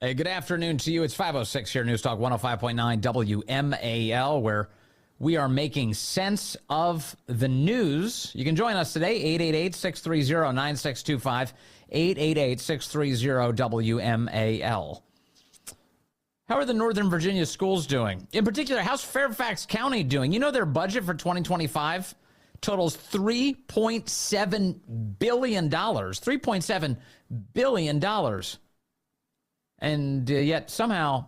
Hey, good afternoon to you. It's 5:06 here, News Talk 105.9 WMAL, where we are making sense of the news. You can join us today, 888-630-9625, 888-630-WMAL. How are the Northern Virginia schools doing? In particular, how's Fairfax County doing? You know their budget for 2025 totals $3.7 billion. $3.7 billion. And yet somehow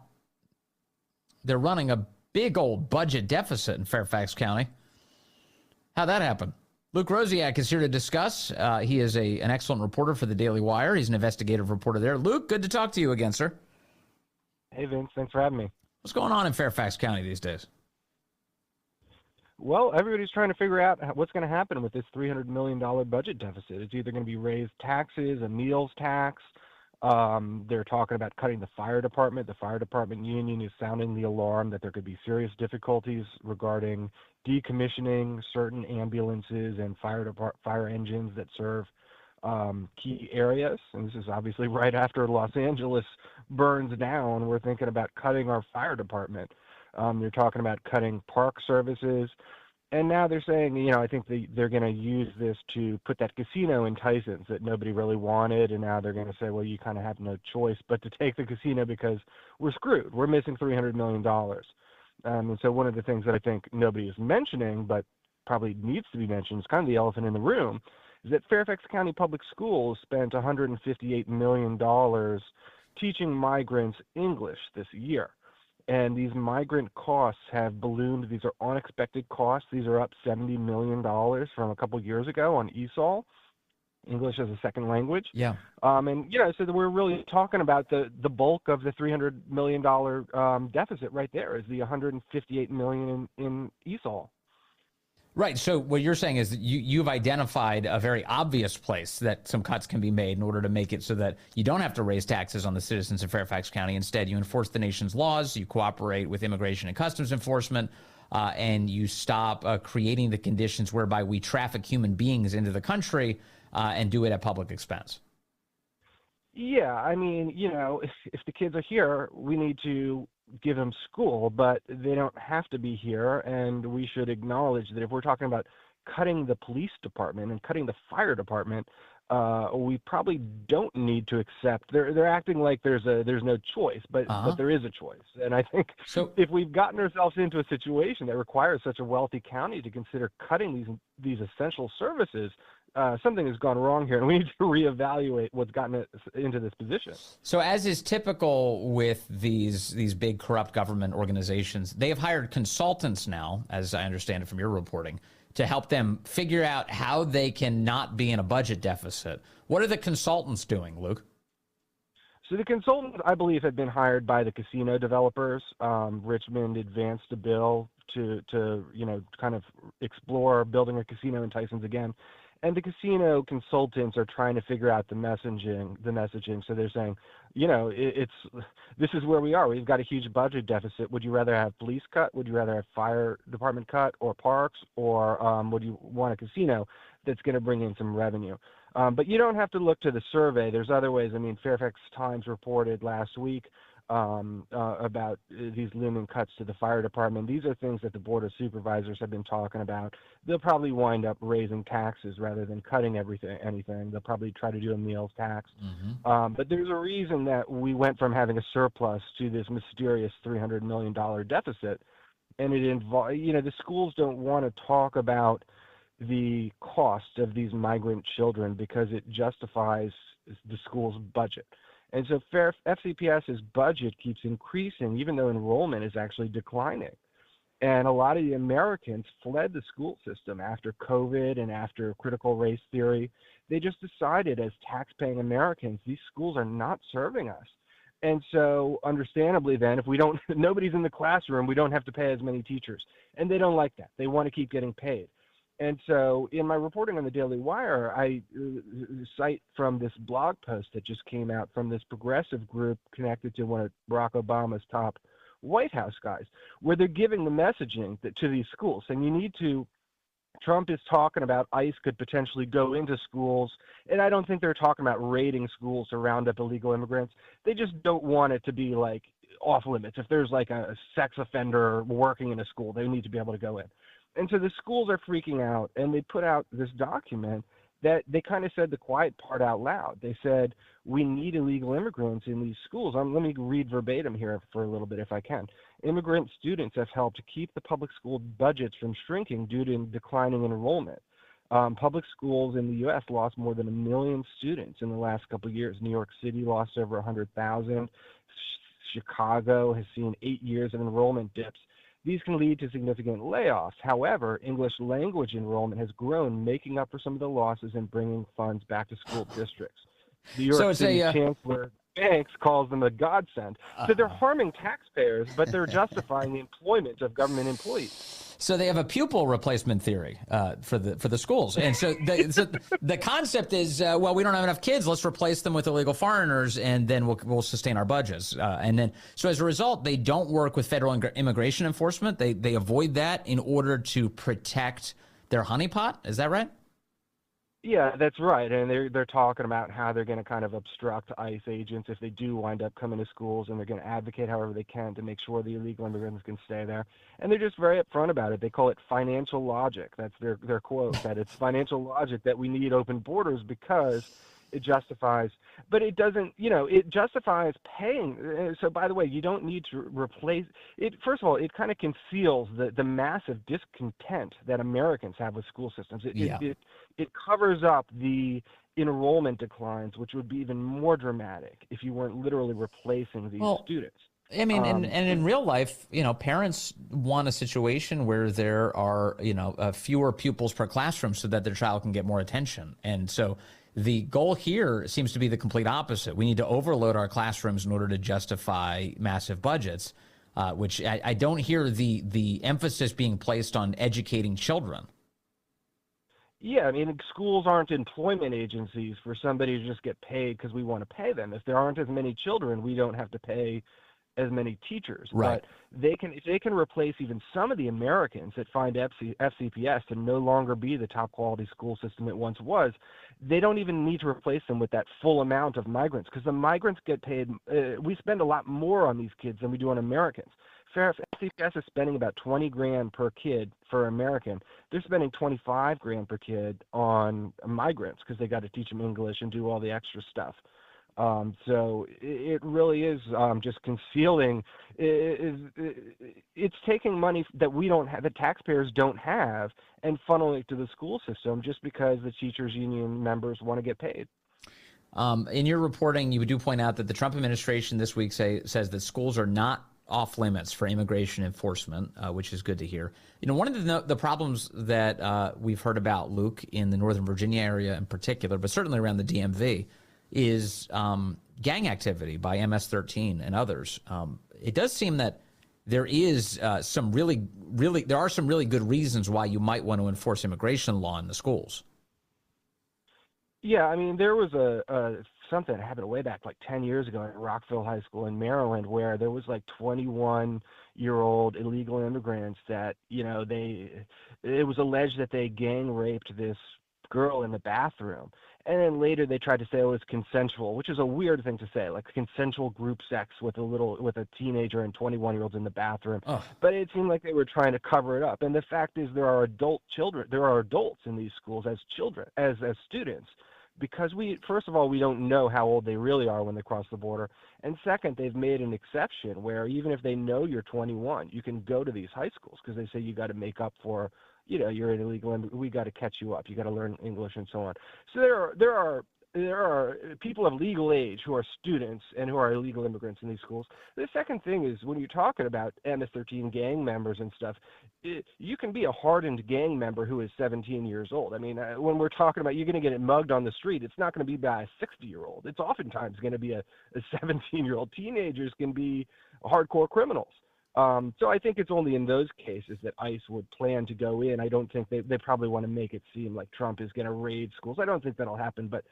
they're running a big old budget deficit in Fairfax County. How'd that happen? Luke Rosiak is here to discuss. He is an excellent reporter for the Daily Wire. He's an investigative reporter there. Luke, good to talk to you again, sir. Hey, Vince. Thanks for having me. What's going on in Fairfax County these days? Well, everybody's trying to figure out what's going to happen with this $300 million budget deficit. It's either going to be raised taxes, a meals tax. They're talking about cutting the fire department. The fire department union is sounding the alarm that there could be serious difficulties regarding decommissioning certain ambulances and fire engines that serve key areas. And this is obviously right after Los Angeles burns down. We're thinking about cutting our fire department. They're talking about cutting park services. And now they're saying, I think they're going to use this to put that casino in Tyson's that nobody really wanted. And now they're going to say, well, you kind of have no choice but to take the casino because we're screwed. We're missing $300 million. And so one of the things that I think nobody is mentioning, but probably needs to be mentioned, is kind of the elephant in the room, is that Fairfax County Public Schools spent $158 million teaching migrants English this year. And these migrant costs have ballooned. These are unexpected costs. These are up $70 million from a couple years ago on ESOL, English as a second language. Yeah. So we're really talking about the bulk of the $300 million deficit right there is the $158 million in ESOL. Right. So what you're saying is that you've identified a very obvious place that some cuts can be made in order to make it so that you don't have to raise taxes on the citizens of Fairfax County. Instead, you enforce the nation's laws, you cooperate with Immigration and Customs Enforcement, and you stop creating the conditions whereby we traffic human beings into the country and do it at public expense. Yeah, I mean, if the kids are here, we need to give them school, but they don't have to be here. And we should acknowledge that if we're talking about cutting the police department and cutting the fire department, we probably don't need to accept. They're acting like there's no choice, but there is a choice. And I think if we've gotten ourselves into a situation that requires such a wealthy county to consider cutting these essential services, something has gone wrong here, and we need to reevaluate what's gotten us into this position. So as is typical with these big corrupt government organizations, they have hired consultants now, as I understand it from your reporting, to help them figure out how they can not be in a budget deficit. What are the consultants doing, Luke? So the consultants, I believe, have been hired by the casino developers. Richmond advanced a bill to kind of explore building a casino in Tyson's again. And the casino consultants are trying to figure out the messaging. So they're saying, this is where we are. We've got a huge budget deficit. Would you rather have police cut? Would you rather have fire department cut or parks? Or would you want a casino that's going to bring in some revenue? But you don't have to look to the survey. There's other ways. I mean, Fairfax Times reported last week about these looming cuts to the fire department. These are things that the Board of Supervisors have been talking about. They'll probably wind up raising taxes rather than cutting anything. They'll probably try to do a meals tax. Mm-hmm. But there's a reason that we went from having a surplus to this mysterious $300 million deficit. And it involves, the schools don't want to talk about the cost of these migrant children because it justifies the school's budget. And so FCPS's budget keeps increasing even though enrollment is actually declining. And a lot of the Americans fled the school system after COVID and after critical race theory. They just decided as tax-paying Americans, these schools are not serving us. And so understandably then, if nobody's in the classroom, we don't have to pay as many teachers. And they don't like that. They want to keep getting paid. And so in my reporting on the Daily Wire, I cite from this blog post that just came out from this progressive group connected to one of Barack Obama's top White House guys, where they're giving the messaging to these schools, saying you need to Trump is talking about ICE could potentially go into schools, and I don't think they're talking about raiding schools to round up illegal immigrants. They just don't want it to be like off limits. If there's like a sex offender working in a school, they need to be able to go in. And so the schools are freaking out, and they put out this document that they kind of said the quiet part out loud. They said, we need illegal immigrants in these schools. Let me read verbatim here for a little bit if I can. Immigrant students have helped to keep the public school budgets from shrinking due to declining enrollment. Public schools in the U.S. lost more than 1 million students in the last couple of years. New York City lost over 100,000. Chicago has seen 8 years of enrollment dips. These can lead to significant layoffs. However, English language enrollment has grown, making up for some of the losses and bringing funds back to school districts. New York City Chancellor Banks calls them a godsend. So they're harming taxpayers, but they're justifying the employment of government employees. So they have a pupil replacement theory for the schools, and so the concept is, well, we don't have enough kids. Let's replace them with illegal foreigners, and then we'll sustain our budgets. And then, so as a result, they don't work with federal immigration enforcement. They avoid that in order to protect their honeypot. Is that right? Yeah, that's right. And they're talking about how they're going to kind of obstruct ICE agents if they do wind up coming to schools, and they're going to advocate however they can to make sure the illegal immigrants can stay there. And they're just very upfront about it. They call it financial logic. That's their quote, that it's financial logic that we need open borders because it justifies, but it doesn't, it justifies paying. So by the way, you don't need to replace it. First of all, it kind of conceals the massive discontent that Americans have with school systems. It covers up the enrollment declines, which would be even more dramatic if you weren't literally replacing these students. I mean, and in real life, parents want a situation where there are, fewer pupils per classroom so that their child can get more attention. And so the goal here seems to be the complete opposite. We need to overload our classrooms in order to justify massive budgets, which I don't hear the emphasis being placed on educating children. Yeah, I mean, schools aren't employment agencies for somebody to just get paid because we want to pay them. If there aren't as many children, we don't have to pay as many teachers. Right. But if they can replace even some of the Americans that find FCPS to no longer be the top quality school system it once was, they don't even need to replace them with that full amount of migrants, because the migrants get paid. We spend a lot more on these kids than we do on Americans. FCPS is spending about $20,000 per kid for American. They're spending $25,000 per kid on migrants because they got to teach them English and do all the extra stuff. So it really is just concealing. It's taking money that we don't have, the taxpayers don't have, and funneling it to the school system just because the teachers union members want to get paid. In your reporting, you do point out that the Trump administration this week says that schools are not off limits for immigration enforcement, which is good to hear. One of the problems that we've heard about, Luke, in the Northern Virginia area in particular, but certainly around the DMV, is gang activity by MS-13 and others. It does seem that there is some really good reasons why you might want to enforce immigration law in the schools. Yeah, I mean, there was something that happened way back like 10 years ago at Rockville High School in Maryland where there was like 21-year-old illegal immigrants that, it was alleged that they gang raped this girl in the bathroom. And then later they tried to say it was consensual, which is a weird thing to say, like consensual group sex with a teenager and 21-year-olds in the bathroom. Oh. But it seemed like they were trying to cover it up. And the fact is there are adults in these schools as children, as students, because first of all, we don't know how old they really are when they cross the border. And second, they've made an exception where even if they know you're 21, you can go to these high schools because they say you got to make up for, you're an illegal immigrant. We got to catch you up. You got to learn English and so on. So there are people of legal age who are students and who are illegal immigrants in these schools. The second thing is when you're talking about MS-13 gang members and stuff, you can be a hardened gang member who is 17 years old. I mean, when we're talking about you're going to get it mugged on the street, it's not going to be by a 60-year-old. It's oftentimes going to be a 17-year-old. Teenagers can be hardcore criminals. So I think it's only in those cases that ICE would plan to go in. I don't think they probably want to make it seem like Trump is going to raid schools. I don't think that'll happen, but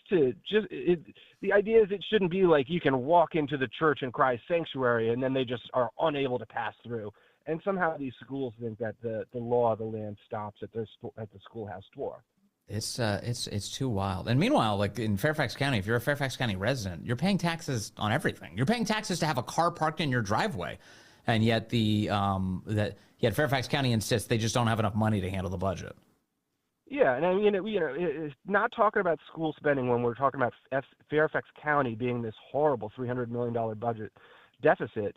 the idea is it shouldn't be like you can walk into the church and cry sanctuary and then they just are unable to pass through. And somehow these schools think that the law of the land stops at the schoolhouse door. It's too wild. And meanwhile, like in Fairfax County, if you're a Fairfax County resident, you're paying taxes on everything. You're paying taxes to have a car parked in your driveway, and yet yet Fairfax County insists they just don't have enough money to handle the budget. Yeah, and I mean, it's not talking about school spending when we're talking about Fairfax County being this horrible $300 million budget deficit.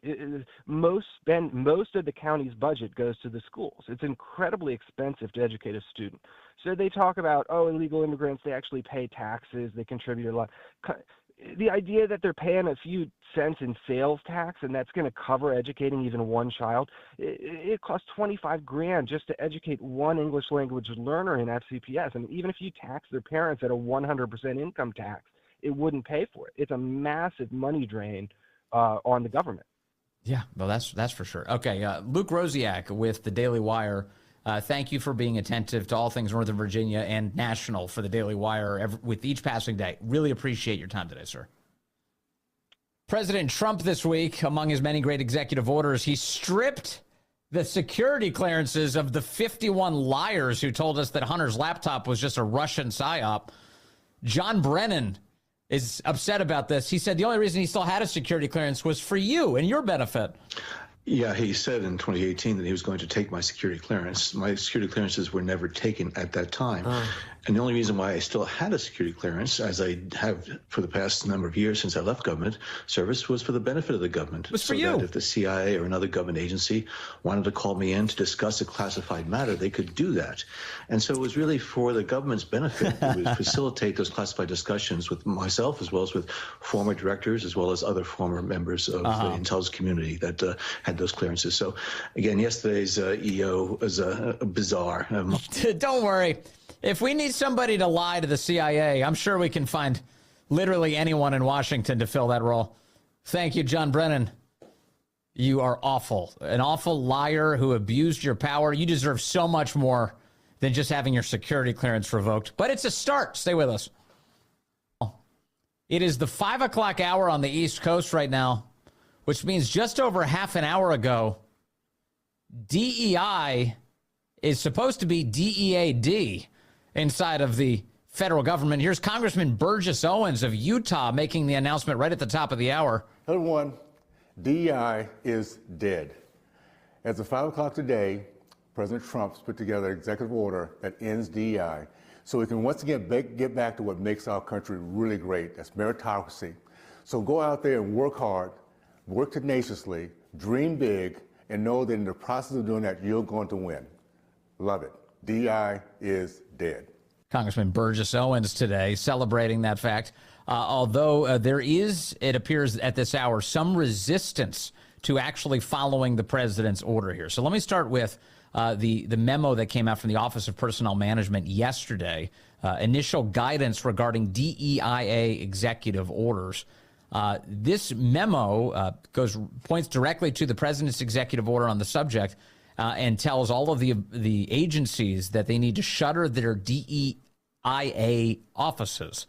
Most of the county's budget goes to the schools. It's incredibly expensive to educate a student. So they talk about, illegal immigrants, they actually pay taxes, they contribute a lot. The idea that they're paying a few cents in sales tax and that's going to cover educating even one child, it costs $25,000 just to educate one English language learner in FCPS. And even if you tax their parents at a 100% income tax, it wouldn't pay for it. It's a massive money drain on the government. Yeah, well, that's for sure. Okay, Luke Rosiak with the Daily Wire. Thank you for being attentive to all things Northern Virginia and national for the Daily Wire with each passing day. Really appreciate your time today, sir. President Trump this week, among his many great executive orders, he stripped the security clearances of the 51 liars who told us that Hunter's laptop was just a Russian psyop. John Brennan is upset about this. He said the only reason he still had a security clearance was for you and your benefit. Yeah, he said in 2018 that he was going to take my security clearance. My security clearances were never taken at that time. And the only reason why I still had a security clearance, as I have for the past number of years since I left government service, was for the benefit of the government. It was for you. That if the CIA or another government agency wanted to call me in to discuss a classified matter, they could do that. And so it was really for the government's benefit to facilitate those classified discussions with myself, as well as with former directors, as well as other former members of the intelligence community that had those clearances. So, again, yesterday's EO was bizarre. Don't worry. If we need somebody to lie to the CIA, I'm sure we can find literally anyone in Washington to fill that role. Thank you, John Brennan. You are awful. An awful liar who abused your power. You deserve so much more than just having your security clearance revoked. But it's a start. Stay with us. It is the 5 o'clock hour on the East Coast right now, which means just over half an hour ago, DEI is supposed to be DEAD inside of the federal government. Here's Congressman Burgess Owens of Utah making the announcement right at the top of the hour. Hello, everyone. DEI is dead. As of 5 o'clock today, President Trump's put together an executive order that ends DEI so we can once again get back to what makes our country really great. That's meritocracy. So go out there and work hard, work tenaciously, dream big, and know that in the process of doing that, you're going to win. Love it. DEI is dead. Congressman Burgess Owens today celebrating that fact, although there is, it appears at this hour, some resistance to actually following the president's order here. So let me start with the memo that came out from the Office of Personnel Management yesterday, initial guidance regarding DEIA executive orders. This memo points directly to the president's executive order on the subject and tells all of the agencies that they need to shutter their DEIA offices,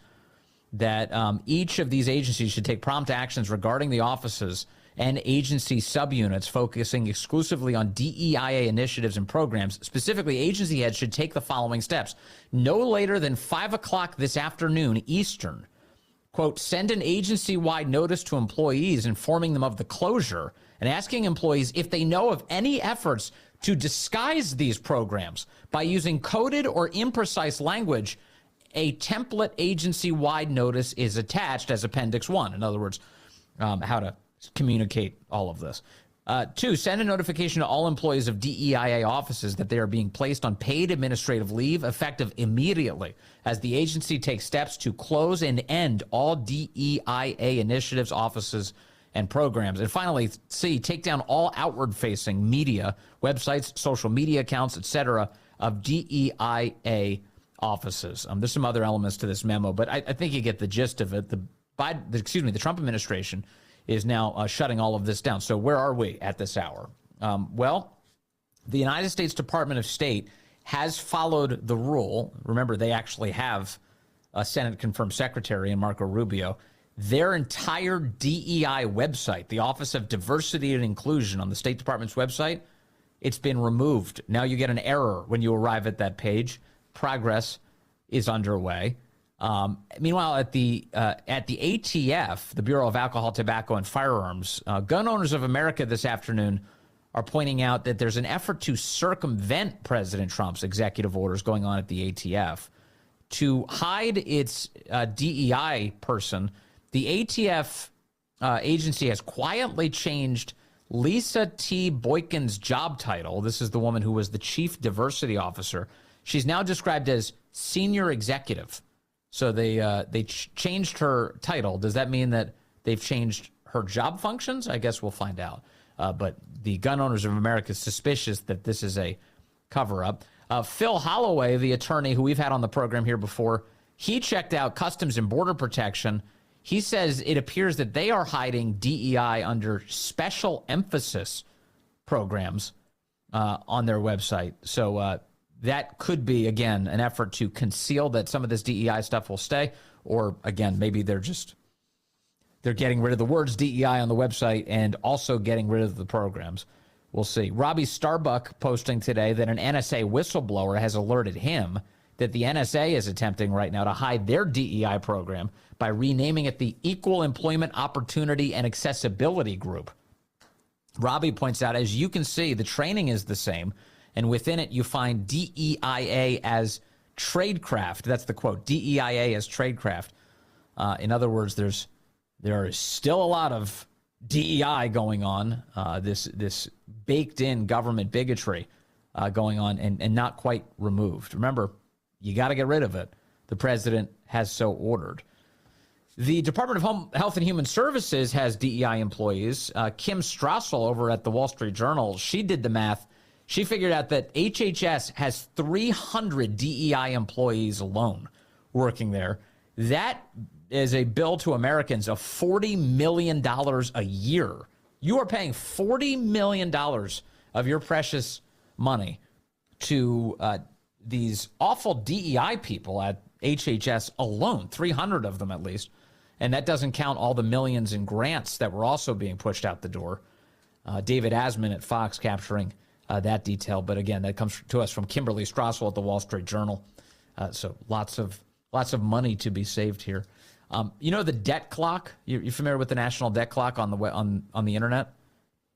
that each of these agencies should take prompt actions regarding the offices and agency subunits focusing exclusively on DEIA initiatives and programs. Specifically, agency heads should take the following steps. No later than 5 o'clock this afternoon Eastern, quote, send an agency-wide notice to employees informing them of the closure and asking employees if they know of any efforts to disguise these programs by using coded or imprecise language. A template agency-wide notice is attached as Appendix 1. In other words, how to communicate all of this. 2, send a notification to all employees of DEIA offices that they are being placed on paid administrative leave effective immediately as the agency takes steps to close and end all DEIA initiatives, offices, and programs. And finally, C, take down all outward-facing media, websites, social media accounts, etc., of DEIA offices. There's some other elements to this memo, but I think you get the gist of it. The Trump administration is now shutting all of this down. So where are we at this hour? Well, the United States Department of State has followed the rule. Remember, they actually have a Senate-confirmed secretary in Marco Rubio. Their entire DEI website, the Office of Diversity and Inclusion on the State Department's website, It's been removed. Now you get an error when you arrive at that page. Progress is underway. Meanwhile, at the ATF, the Bureau of Alcohol, Tobacco, and Firearms, Gun Owners of America this afternoon are pointing out that there's an effort to circumvent President Trump's executive orders going on at the ATF. To hide its DEI person, the ATF agency has quietly changed Lisa T. Boykin's job title. This is the woman who was the chief diversity officer. She's now described as senior executive. So they changed her title. Does that mean that they've changed her job functions? I guess we'll find out. But the Gun Owners of America is suspicious that this is a cover-up. Phil Holloway, the attorney who we've had on the program here before, he checked out Customs and Border Protection. He says it appears that they are hiding DEI under special emphasis programs on their website. So that could be, again, an effort to conceal that some of this DEI stuff will stay. Or, again, maybe they're getting rid of the words DEI on the website and also getting rid of the programs. We'll see. Robbie Starbuck posting today that an NSA whistleblower has alerted him that the NSA is attempting right now to hide their DEI program by renaming it the Equal Employment Opportunity and Accessibility Group. Robbie points out, as you can see, the training is the same, and within it you find DEIA as tradecraft. That's the quote, DEIA as tradecraft. In other words, there is still a lot of DEI going on, this baked-in government bigotry going on and not quite removed. Remember, you got to get rid of it. The president has so ordered. The Department of Health and Human Services has DEI employees. Kim Strassel over at the Wall Street Journal, she did the math. She figured out that HHS has 300 DEI employees alone working there. That is a bill to Americans of $40 million a year. You are paying $40 million of your precious money to these awful DEI people at HHS alone, 300 of them at least. And that doesn't count all the millions in grants that were also being pushed out the door. David Asman at Fox capturing that detail. But again, that comes to us from Kimberly Strassel at the Wall Street Journal. So lots of money to be saved here. You know the debt clock? You're familiar with the national debt clock on the internet?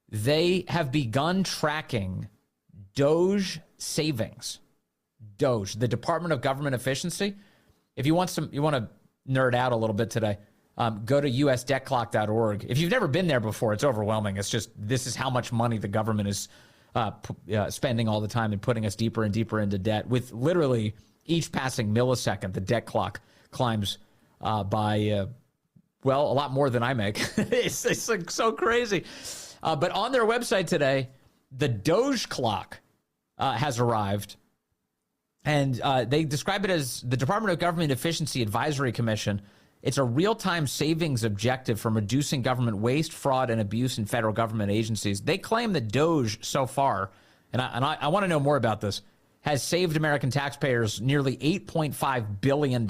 They have begun tracking Doge savings. Doge, the Department of Government Efficiency. If you want to nerd out a little bit today, go to usdebtclock.org. If you've never been there before, it's overwhelming. It's just, this is how much money the government is spending all the time and putting us deeper and deeper into debt. With literally each passing millisecond, the debt clock climbs by a lot more than I make. it's like so crazy. But on their website today, the Doge clock has arrived. And they describe it as the Department of Government Efficiency Advisory Commission. It's a real-time savings objective from reducing government waste, fraud, and abuse in federal government agencies. They claim that Doge so far, and I want to know more about this, has saved American taxpayers nearly $8.5 billion.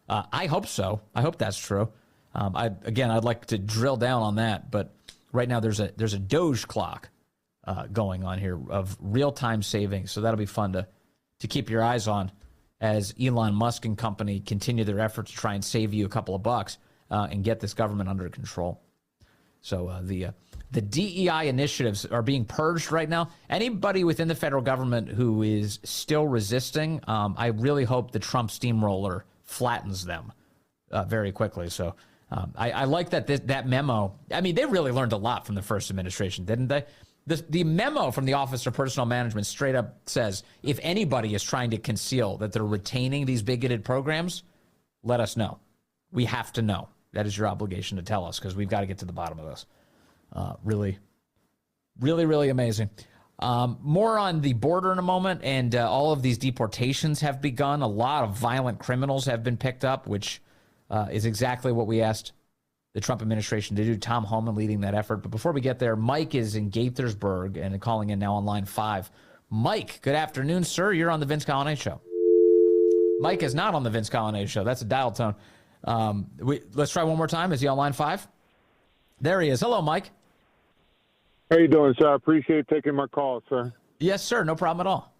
I hope so. I hope that's true. I'd like to drill down on that, but right now there's a Doge clock going on here of real-time savings, so that'll be fun to keep your eyes on as Elon Musk and company continue their efforts to try and save you a couple of bucks and get this government under control. So the DEI initiatives are being purged right now. Anybody within the federal government who is still resisting, I really hope the Trump steamroller flattens them very quickly. So I like that memo. I mean, they really learned a lot from the first administration, didn't they? The memo from the Office of Personnel Management straight up says, if anybody is trying to conceal that they're retaining these bigoted programs, let us know. We have to know. That is your obligation to tell us, because we've got to get to the bottom of this. Really, really, really amazing. More on the border in a moment, and all of these deportations have begun. A lot of violent criminals have been picked up, which is exactly what we asked the Trump administration to do. Tom Homan leading that effort. But before we get there, Mike is in Gaithersburg and calling in now on line 5. Mike, good afternoon, sir. You're on the Vince Colonnade Show. Mike is not on the Vince Colonnade Show. That's a dial tone. Let's try one more time. Is he on line 5? There he is. Hello, Mike. How you doing, sir? I appreciate taking my call, sir. Yes, sir. No problem at all.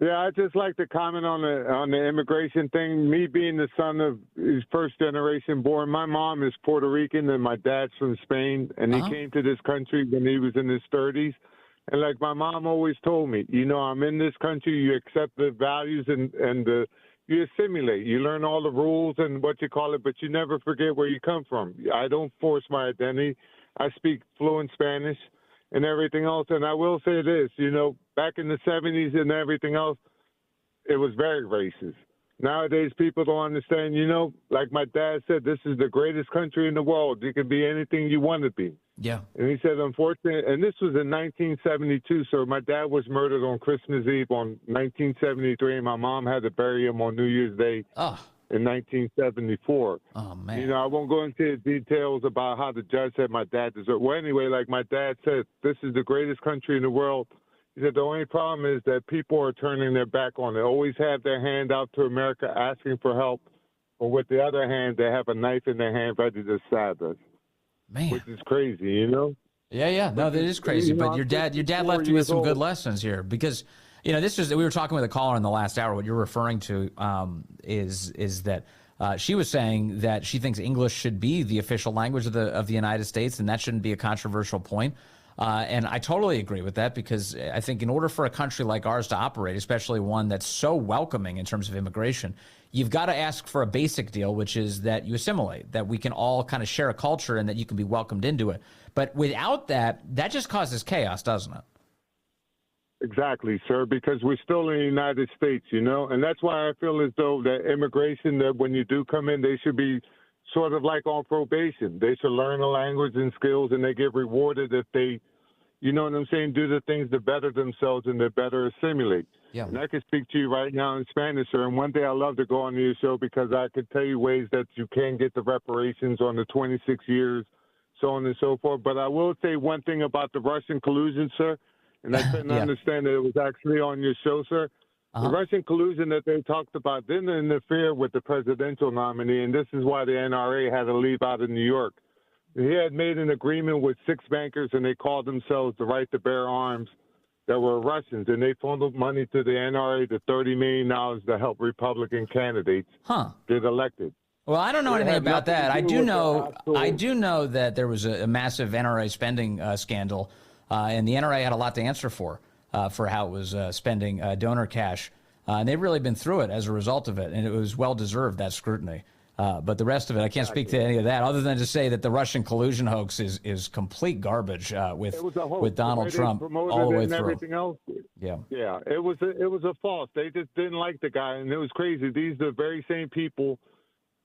Yeah, I'd just like to comment on the immigration thing. Me being the son of first generation born, my mom is Puerto Rican and my dad's from Spain, and he came to this country when he was in his 30s. And like my mom always told me, I'm in this country, you accept the values and you assimilate. You learn all the rules and what you call it, but you never forget where you come from. I don't force my identity. I speak fluent Spanish and everything else. And I will say this, back in the 70s and everything else, it was very racist. Nowadays, people don't understand, like my dad said, this is the greatest country in the world. You can be anything you want to be. Yeah. And he said, unfortunately, and this was in 1972, so my dad was murdered on Christmas Eve on 1973, and my mom had to bury him on New Year's Day in 1974. Oh, man. I won't go into the details about how the judge said my dad deserved. Well, anyway, like my dad said, this is the greatest country in the world. He said the only problem is that people are turning their back on it. They always have their hand out to America asking for help, but with the other hand, they have a knife in their hand ready to stab us. Man. Which is crazy, Yeah. No, that is crazy. But your dad left you with some good lessons here because, this is, we were talking with a caller in the last hour. What you're referring to is that she was saying that she thinks English should be the official language of the United States, and that shouldn't be a controversial point. And I totally agree with that because I think in order for a country like ours to operate, especially one that's so welcoming in terms of immigration, you've got to ask for a basic deal, which is that you assimilate, that we can all kind of share a culture and that you can be welcomed into it. But without that, that just causes chaos, doesn't it? Exactly, sir, because we're still in the United States, and that's why I feel as though that immigration, that when you do come in, they should be sort of like on probation. They should learn the language and skills, and they get rewarded if they, do the things to better themselves and to better assimilate. Yeah. And I can speak to you right now in Spanish, sir, and one day I'd love to go on your show because I could tell you ways that you can get the reparations on the 26 years, so on and so forth. But I will say one thing about the Russian collusion, sir, and I couldn't understand that it was actually on your show, sir. The Russian collusion that they talked about didn't interfere with the presidential nominee, and this is why the NRA had to leave out of New York. He had made an agreement with 6 bankers, and they called themselves the Right to Bear Arms that were Russians, and they funneled money to the NRA, to $30 million to help Republican candidates get elected. Well, I don't know anything about that. I do know that there was a massive NRA spending scandal, and the NRA had a lot to answer for how it was spending donor cash. And they've really been through it as a result of it, and it was well-deserved, that scrutiny. But the rest of it, I can't speak to any of that, other than to say that the Russian collusion hoax is complete garbage with Donald Trump all the way through. Everything else. Yeah, it was a false. They just didn't like the guy, and it was crazy. These are the very same people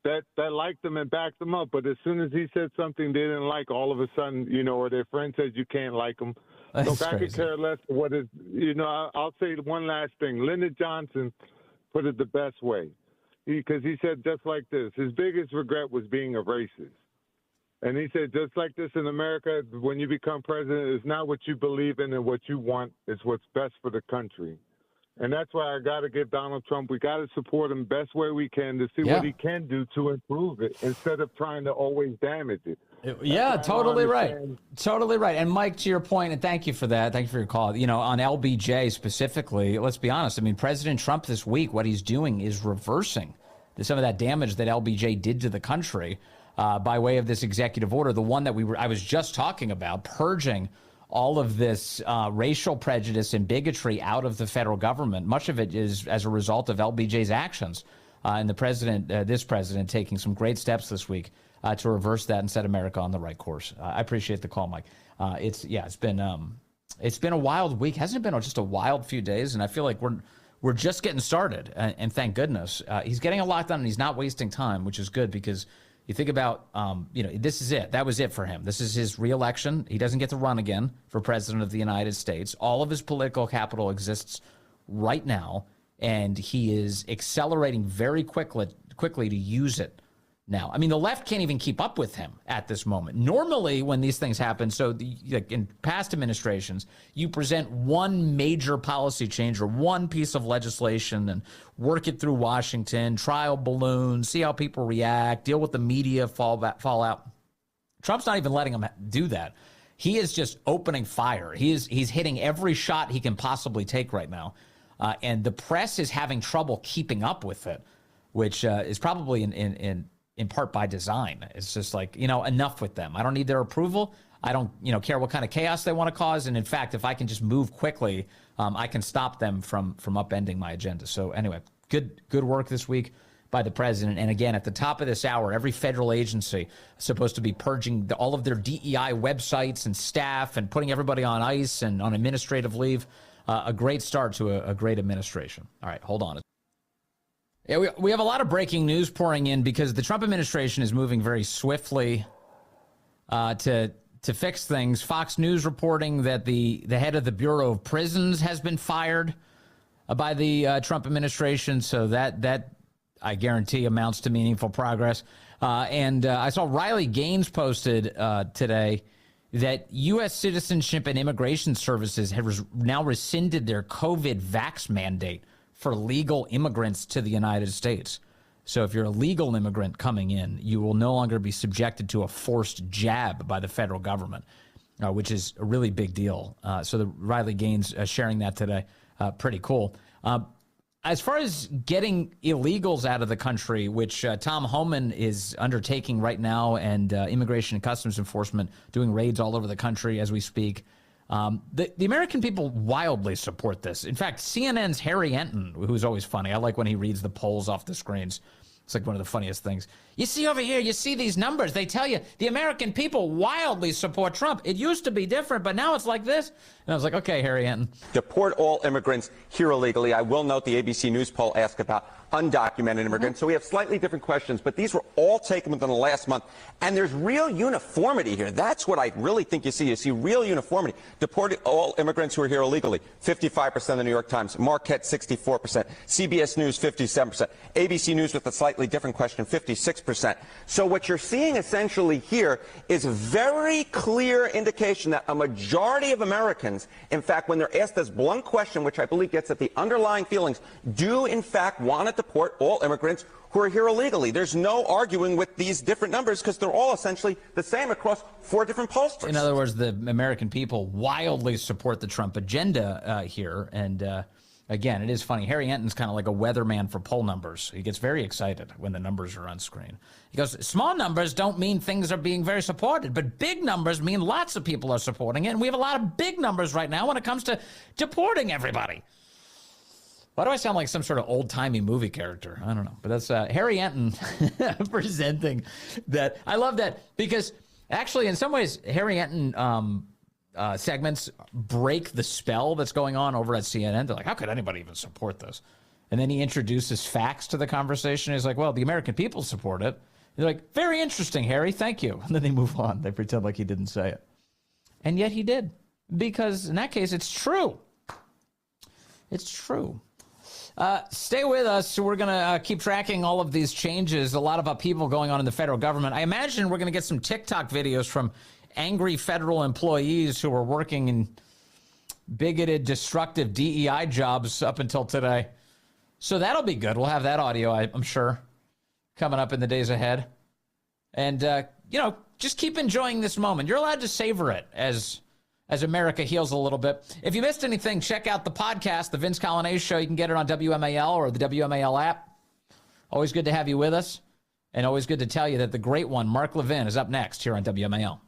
that liked him and backed him up. But as soon as he said something they didn't like, all of a sudden, or their friend says you can't like him. Look, I could care less what is, I'll say one last thing. Lyndon Johnson put it the best way. Because he said just like this, his biggest regret was being a racist. And he said, just like this in America, when you become president, it's not what you believe in and what you want, it's what's best for the country. And that's why I got to give Donald Trump, we got to support him best way we can to see what he can do to improve it instead of trying to always damage it. Yeah, totally right. Totally right. And Mike, to your point, and thank you for that. Thank you for your call. On LBJ specifically, let's be honest. I mean, President Trump this week, what he's doing is reversing some of that damage that LBJ did to the country by way of this executive order, the one that I was just talking about, purging all of this racial prejudice and bigotry out of the federal government. Much of it is as a result of LBJ's actions. And this president taking some great steps this week to reverse that and set America on the right course. I appreciate the call, Mike. It's been a wild week. Hasn't it been just a wild few days? And I feel like we're just getting started. And thank goodness he's getting a lot done and he's not wasting time, which is good because you think about, this is it. That was it for him. This is his reelection. He doesn't get to run again for president of the United States. All of his political capital exists right now, and he is accelerating very quickly to use it now. I mean, the left can't even keep up with him at this moment. Normally, when these things happen, in past administrations, you present one major policy change or one piece of legislation and work it through Washington, trial balloons, see how people react, deal with the media fallout. Trump's not even letting him do that. He is just opening fire. He's hitting every shot he can possibly take right now. And the press is having trouble keeping up with it, which is probably in part by design. It's just like, enough with them. I don't need their approval. I don't, care what kind of chaos they want to cause. And in fact, if I can just move quickly, I can stop them from upending my agenda. So anyway, good work this week by the president. And again, at the top of this hour, every federal agency is supposed to be purging all of their DEI websites and staff and putting everybody on ice and on administrative leave. A great start to a great administration. All right, hold on. Yeah, we have a lot of breaking news pouring in because the Trump administration is moving very swiftly to fix things. Fox News reporting that the head of the Bureau of Prisons has been fired by the Trump administration. So that I guarantee amounts to meaningful progress. And I saw Riley Gaines posted today that U.S. Citizenship and Immigration Services have now rescinded their COVID vax mandate for legal immigrants to the United States. So if you're a legal immigrant coming in, you will no longer be subjected to a forced jab by the federal government, which is a really big deal. So the Riley Gaines sharing that today, pretty cool. As far as getting illegals out of the country, which Tom Homan is undertaking right now, and Immigration and Customs Enforcement doing raids all over the country as we speak, the American people wildly support this. In fact, CNN's Harry Enten, who's always funny, I like when he reads the polls off the screens. It's like one of the funniest things. You see over here, you see these numbers. They tell you the American people wildly support Trump. It used to be different, but now it's like this. And I was like, okay, Harry Enten. Deport all immigrants here illegally. I will note the ABC News poll asked about undocumented immigrants. So we have slightly different questions, but these were all taken within the last month. And there's real uniformity here. That's what I really think you see. You see real uniformity. Deport all immigrants who are here illegally. 55% of the New York Times. Marquette, 64%. CBS News, 57%. ABC News with a slightly different question, 56%. So what you're seeing essentially here is a very clear indication that a majority of Americans, in fact, when they're asked this blunt question, which I believe gets at the underlying feelings, do in fact want to deport all immigrants who are here illegally. There's no arguing with these different numbers because they're all essentially the same across 4 different pollsters. In other words, the American people wildly support the Trump agenda here. And again, it is funny. Harry Enten's kind of like a weatherman for poll numbers. He gets very excited when the numbers are on screen. He goes, small numbers don't mean things are being very supported, but big numbers mean lots of people are supporting it. And we have a lot of big numbers right now when it comes to deporting everybody. Why do I sound like some sort of old-timey movie character? I don't know. But that's Harry Enten presenting that. I love that because actually in some ways Harry Enten segments break the spell that's going on over at CNN. They're like, how could anybody even support this? And then he introduces facts to the conversation. He's like, well, the American people support it. They're like, very interesting, Harry. Thank you. And then they move on. They pretend like he didn't say it. And yet he did. Because in that case, it's true. It's true. Stay with us. We're going to keep tracking all of these changes. A lot of upheaval going on in the federal government. I imagine we're going to get some TikTok videos from angry federal employees who were working in bigoted, destructive DEI jobs up until today. So that'll be good. We'll have that audio, I'm sure, coming up in the days ahead. And, just keep enjoying this moment. You're allowed to savor it as America heals a little bit. If you missed anything, check out the podcast, The Vince Coglianese Show. You can get it on WMAL or the WMAL app. Always good to have you with us, and always good to tell you that the great one, Mark Levin, is up next here on WMAL.